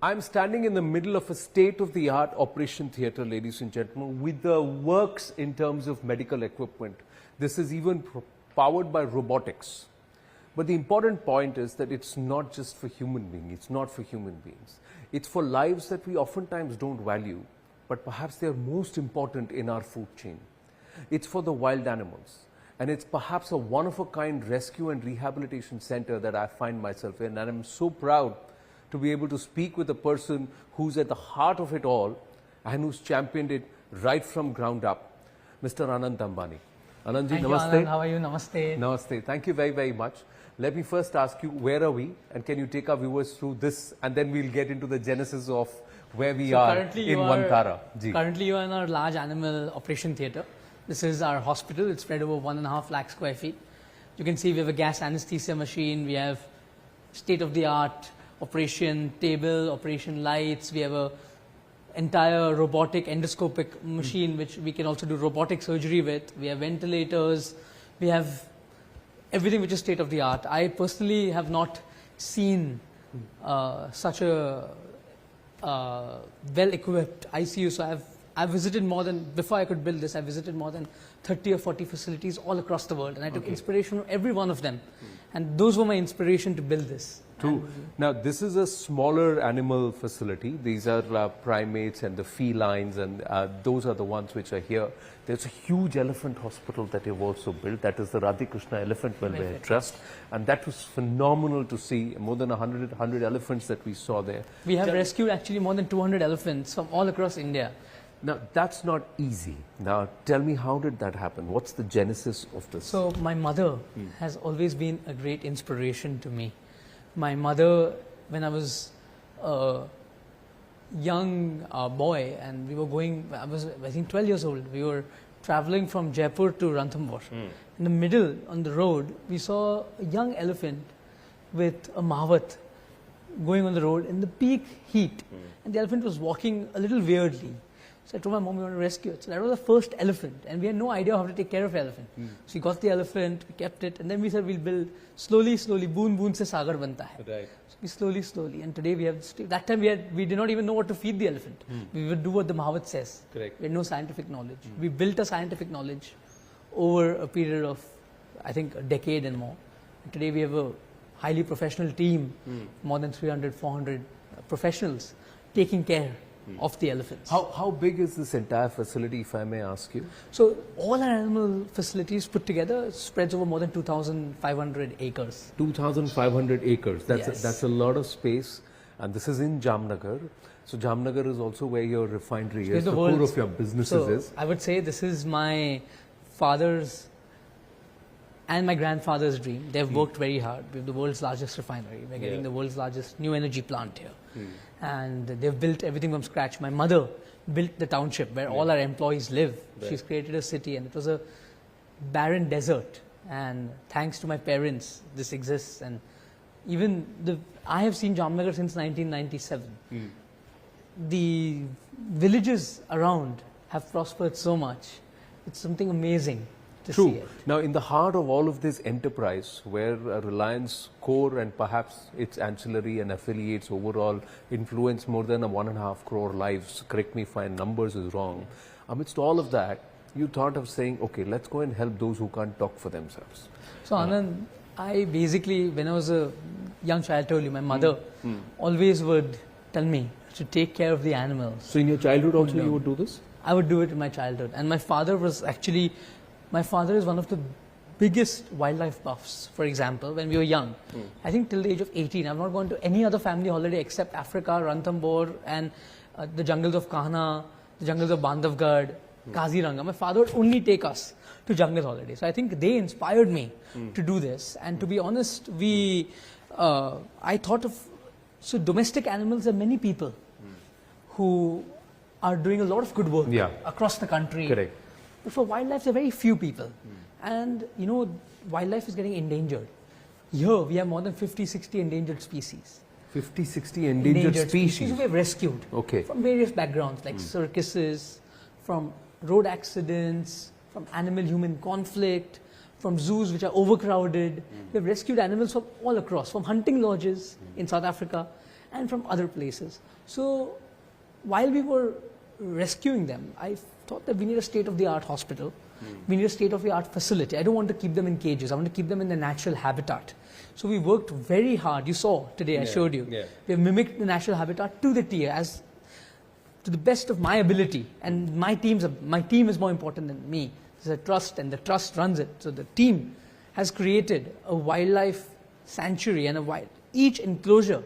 I'm standing in the middle of a state-of-the-art operation theatre, ladies and gentlemen, with the works in terms of medical equipment. This is even powered by robotics. But the important point is that it's not just for human beings. It's not for human beings. It's for lives that we oftentimes don't value, but perhaps they're most important in our food chain. It's for the wild animals. And it's perhaps a one-of-a-kind rescue and rehabilitation center that I find myself in. And I'm so proud to be able to speak with a person who's at the heart of it all and who's championed it right from ground up, Mr. Anant Ambani. Anantji, namaste. Anand. How are you? Namaste. Namaste. Thank you very, very much. Let me first ask you, where are we? And can you take our viewers through this? And then we'll get into the genesis of where we are in Vantara. Currently, you are in our large animal operation theatre. This is our hospital. It's spread over 1.5 lakh square feet. You can see we have a gas anesthesia machine. We have state-of-the-art operation table, operation lights. We have a entire robotic endoscopic machine which we can also do robotic surgery with. We have ventilators. We have everything which is state of the art. I personally have not seen such a well-equipped ICU. So I've visited more than, before I could build this, I visited more than 30 or 40 facilities all across the world, and I took inspiration from every one of them. And those were my inspiration to build this. True. Now, this is a smaller animal facility. These are primates and the felines, and those are the ones which are here. There's a huge elephant hospital that you've also built. That is the Radhikrishna Elephant Welfare Trust. And that was phenomenal to see. More than 100 elephants that we saw there. We have rescued actually more than 200 elephants from all across India. Now, that's not easy. Now, tell me, how did that happen? What's the genesis of this? So, my mother has always been a great inspiration to me. My mother, when I was a young boy and we were going, I was, I think, 12 years old, we were traveling from Jaipur to Ranthambore. In the middle, on the road, we saw a young elephant with a mavat going on the road in the peak heat. And the elephant was walking a little weirdly. So I told my mom we want to rescue it. So that was the first elephant, and we had no idea how to take care of the elephant. So we got the elephant, we kept it, and then we said we'll build slowly, boon boon se sagar banta hai. Right. So we slowly, and today we have, that time we did not even know what to feed the elephant. We would do what the Mahavat says. Correct. We had no scientific knowledge. We built a scientific knowledge over a period of, I think, a decade and more. And today we have a highly professional team, more than 300, 400 professionals taking care of the elephants. How big is this entire facility, if I may ask you? So all our animal facilities put together spreads over more than 2,500 acres. 2,500 acres. That's a lot of space, and this is in Jamnagar. So Jamnagar is also where your refinery is, the core of your businesses is. I would say this is my father's and my grandfather's dream. They've worked very hard. We have the world's largest refinery. We're getting the world's largest new energy plant here. And they've built everything from scratch. My mother built the township where all our employees live. She's created a city, and it was a barren desert. And thanks to my parents, this exists. And even I have seen Jamnagar since 1997. The villages around have prospered so much. It's something amazing. True. Now, in the heart of all of this enterprise, where Reliance core and perhaps its ancillary and affiliates overall influence more than 1.5 crore lives, correct me if my numbers is wrong, amidst all of that, you thought of saying, okay, let's go and help those who can't talk for themselves. So, Anand, I basically, when I was a young child, I told you, my mother always would tell me to take care of the animals. So, in your childhood also you would do this? I would do it in my childhood. And my father was actually... My father is one of the biggest wildlife buffs. For example, when we were young, I think till the age of 18, I've not gone to any other family holiday except Africa, Ranthambore, and the jungles of Kahana, the jungles of Bandhavgarh, Kaziranga. My father would only take us to jungle holidays. So I think they inspired me to do this. And to be honest, I thought of, so domestic animals, there are many people who are doing a lot of good work across the country. Correct. But for wildlife, there are very few people. And, you know, wildlife is getting endangered. Here, we have more than 50, 60 endangered species. 50, 60 endangered species. We have rescued from various backgrounds like circuses, from road accidents, from animal-human conflict, from zoos which are overcrowded. We have rescued animals from all across, from hunting lodges in South Africa and from other places. So while we were rescuing them, I thought that we need a state-of-the-art hospital. We need a state-of-the-art facility. I don't want to keep them in cages. I want to keep them in their natural habitat. So we worked very hard. You saw today, I showed you. We have mimicked the natural habitat to the T, as to the best of my ability. And my team is more important than me. There's a trust, and the trust runs it. So the team has created a wildlife sanctuary, and each enclosure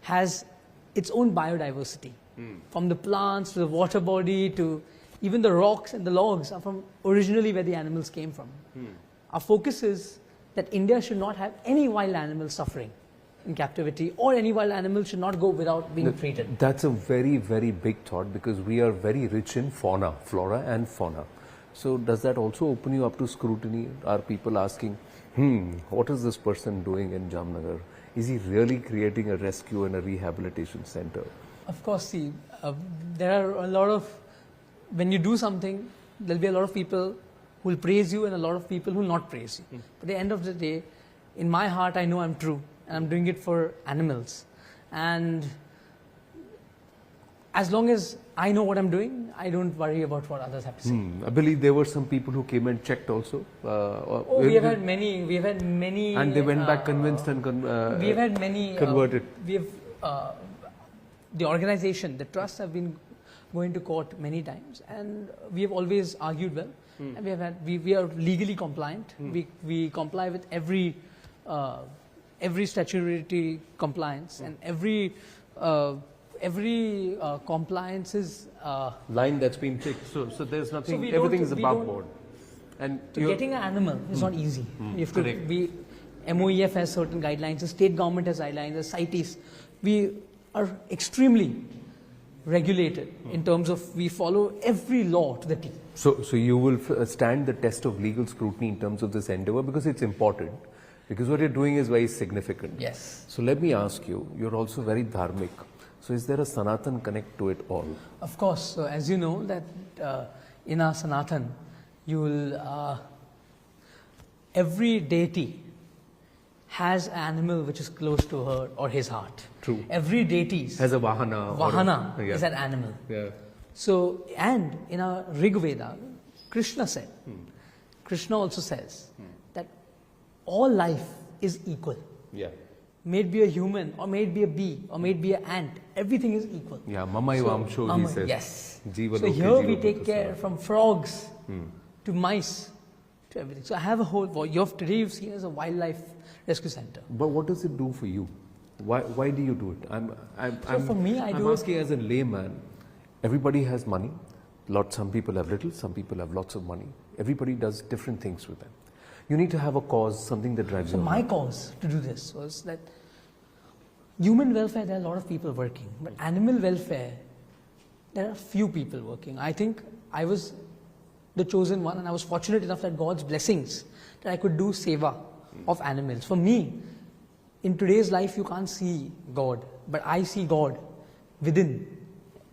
has its own biodiversity. From the plants to the water body to even the rocks and the logs are from originally where the animals came from. Our focus is that India should not have any wild animal suffering in captivity, or any wild animal should not go without being treated. That's a very, very big thought, because we are very rich in flora and fauna. So does that also open you up to scrutiny? Are people asking, what is this person doing in Jamnagar? Is he really creating a rescue and a rehabilitation center? Of course, see, there are a lot of, when you do something, there'll be a lot of people who will praise you and a lot of people who will not praise you. But at the end of the day, in my heart, I know I'm true, and I'm doing it for animals. And as long as I know what I'm doing, I don't worry about what others have to say. I believe there were some people who came and checked also. We have had many. And they went back convinced and we have had many converted. We have the organization, the trusts have been going to court many times, and we have always argued well. And we are legally compliant. We comply with every statutory compliance, and every compliance is line that's been ticked. So there's nothing. So everything is above board. And getting an animal is not easy. You have to. MOEF has certain guidelines. The state government has guidelines. The CITES. We are extremely regulated in terms of we follow every law to the T. So you will stand the test of legal scrutiny in terms of this endeavor, because it's important, because what you're doing is very significant. Yes. So let me ask you, you're also very dharmic. So is there a Sanatan connect to it all? Of course. So as you know that in our Sanatan, you will, every deity has an animal which is close to her or his heart. True. Every deity has a Vahana. Is an animal. Yeah. So, and in our Rig Veda, Krishna said, Krishna also says that all life is equal. Yeah. May it be a human, or may it be a bee, or may it be an ant, everything is equal. Yeah, Mamaiva Amsho, he says. Yes. Jiva so here we take care from frogs to mice to everything. So I have a whole, today you've seen as a wildlife rescue center. But what does it do for you? Why do you do it? For me, I'm asking as a layman. Everybody has money. Some people have little, some people have lots of money. Everybody does different things with them. You need to have a cause, something that drives you. So my cause to do this was that human welfare, there are a lot of people working. But animal welfare, there are few people working. I think I was the chosen one, and I was fortunate enough that God's blessings that I could do seva of animals. For me, in today's life, you can't see God, but I see God within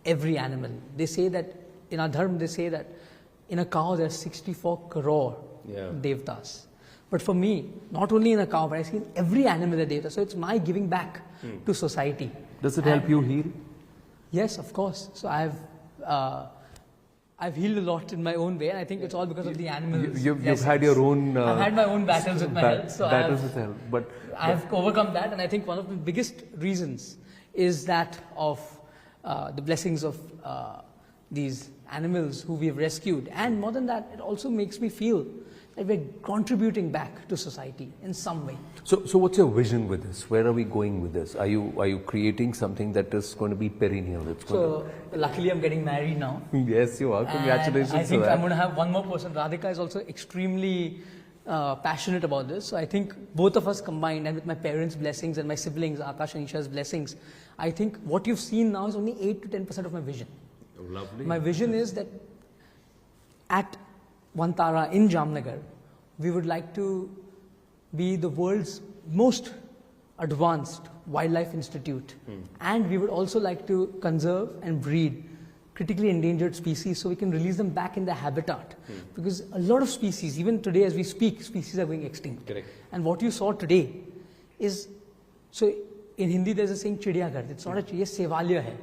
every animal. They say that, in our dharma, they say that in a cow there are 64 crore devtas. But for me, not only in a cow, but I see in every animal a devta. So it's my giving back to society. Does it help you heal? Yes, of course. So I've healed a lot in my own way, and I think it's all because of the animals. You've had your own... I've had my own battles with my health. So battles with health. But I've overcome that, and I think one of the biggest reasons is that of the blessings of these animals who we have rescued. And more than that, it also makes me feel that we're contributing back to society in some way. So what's your vision with this? Where are we going with this? Are you creating something that is going to be perennial? Luckily I'm getting married now. Yes, you are. Congratulations. And I think I'm going to have one more person. Radhika is also extremely passionate about this. So I think both of us combined, and with my parents' blessings and my siblings, Akash and Isha's blessings, I think what you've seen now is only 8 to 10% of my vision. Oh, lovely. My vision is that at Vantara in Jamnagar, we would like to be the world's most advanced wildlife institute, and we would also like to conserve and breed critically endangered species so we can release them back in their habitat. Because a lot of species, even today as we speak, species are going extinct. Correct. And what you saw today is, so in Hindi there's a saying Chidiyaghar. It's not a chidiya, Sevalya hai.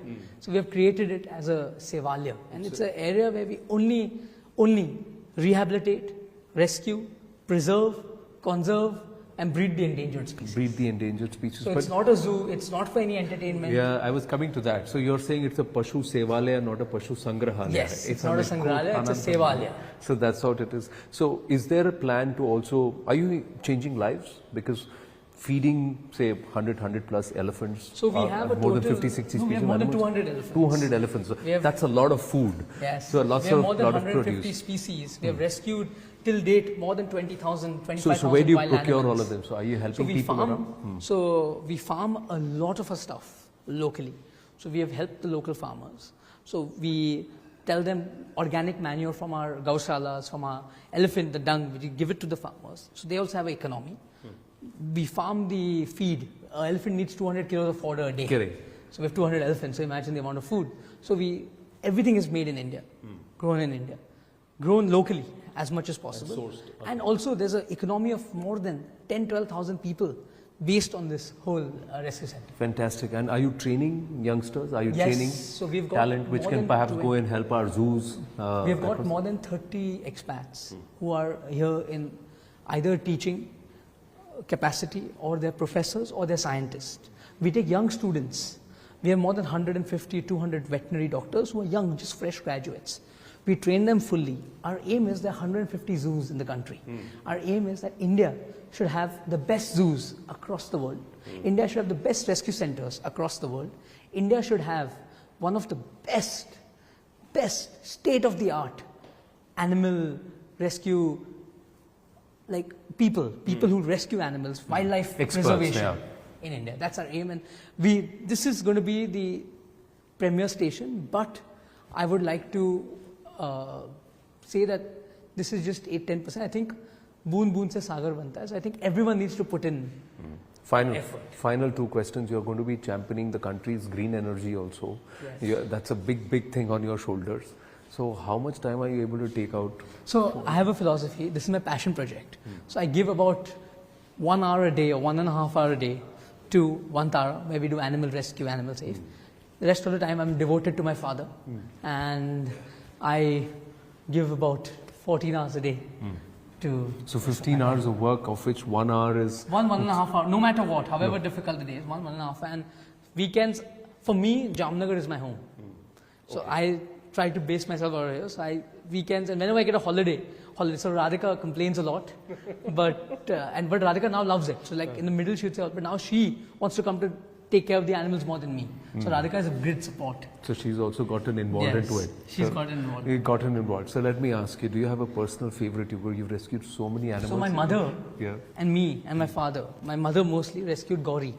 So we have created it as a Sevalya, and it's an area where we only rehabilitate, rescue, preserve, conserve, and breed the endangered species. Breed the endangered species. So it's not a zoo, it's not for any entertainment. Yeah, I was coming to that. So you're saying it's a Pashu Sevalaya, not a Pashu Sangrahalaya. Yes, it's not a Sangrahalaya, it's a Sevalaya. So that's what it is. So is there a plan to also, are you changing lives? Because feeding, say, 100 plus elephants, so we have a more total, than 50, 60 species we have of more than animals? 200 elephants. 200 elephants. So that's a lot of food. Yes. So lots we have of, more than lot 150 of produce. species. We have rescued till date more than 20,000, 25,000 So where do you wild procure animals. all of them? So are you helping So we people farm, around? So we farm a lot of our stuff locally. So we have helped the local farmers. So we tell them organic manure from our gaushalas, from our elephant, the dung, we give it to the farmers. So they also have an economy. We farm the feed. An elephant needs 200 kilos of fodder a day. Correct. So we have 200 elephants, so imagine the amount of food. So everything is made in India, grown in India, grown locally as much as possible. And also there's an economy of more than 12,000 people based on this whole rescue center. Fantastic. And are you training youngsters? Are you Yes. training So we've got talent which more can than perhaps 20 go and help our zoos? We have got more than 30 expats who are here in either teaching capacity, or they're professors, or they're scientists. We take young students. We have more than 150, 200 veterinary doctors who are young, just fresh graduates. We train them fully. Our aim is there are 150 zoos in the country. Our aim is that India should have the best zoos across the world. India should have the best rescue centers across the world. India should have one of the best state-of-the-art animal rescue, like people who rescue animals, wildlife Experts, preservation in India. That's our aim, and this is going to be the premier station, but I would like to say that this is just 8-10%. I think boon boon se sagar banta hai. So I think everyone needs to put in effort. Final two questions. You're going to be championing the country's green energy also. Yes. That's a big thing on your shoulders. So how much time are you able to take out? So I have a philosophy. This is my passion project. So I give about 1 hour a day or 1.5 hours a day to Vantara, where we do animal rescue, animal safe. The rest of the time I'm devoted to my father, and I give about 14 hours a day to... So 15 hours of work, of which 1 hour is... 1.5 hours, no matter what, however difficult the day is, 1.5 hours. And weekends, for me, Jamnagar is my home. So I try to base myself over here. So weekends, and whenever I get a holiday, so Radhika complains a lot, but Radhika now loves it. So like in the middle she would say, but now she wants to come to take care of the animals more than me. So Radhika is a great support. So she's also gotten involved into it. She's gotten involved. Gotten involved. So let me ask you, do you have a personal favorite? You've rescued so many animals. So my mother and me and my father, my mother mostly rescued Gauri,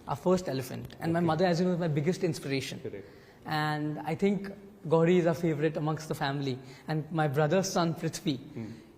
our first elephant. And my mother, as you know, is my biggest inspiration. Correct. And I think Gauri is our favorite amongst the family. And my brother's son, Prithvi,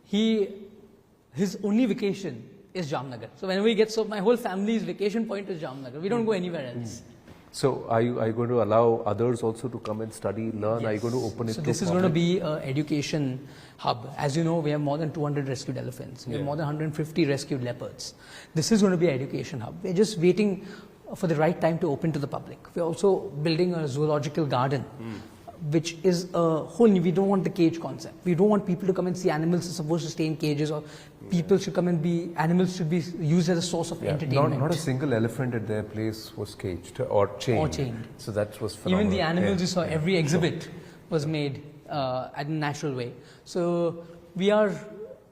his only vacation is Jamnagar. So whenever he gets up, my whole family's vacation point is Jamnagar. We don't go anywhere else. So are you going to allow others also to come and study, learn? Yes. Are you going to open it So to this is public? going to be an education hub. As you know, we have more than 200 rescued elephants. We have more than 150 rescued leopards. This is going to be an education hub. We're just waiting for the right time to open to the public. We're also building a zoological garden, which is a whole new, we don't want the cage concept. We don't want people to come and see animals are supposed to stay in cages, or people should come and animals should be used as a source of entertainment. Not a single elephant at their place was caged or chained. So that was phenomenal. Even the animals you saw, every exhibit was made at a natural way. So we are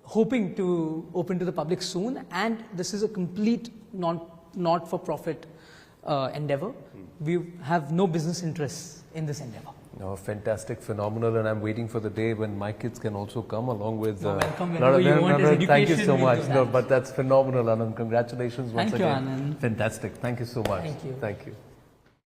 hoping to open to the public soon, and this is a complete not-for-profit endeavor. We have no business interests in this endeavor. No, fantastic, phenomenal, and I'm waiting for the day when my kids can also come along with. Welcome whenever you want as education. Thank you so we'll much. do that. No, but that's phenomenal, Anand. Congratulations once Thank you, again. Anand. Fantastic. Thank you so much. Thank you. Thank you.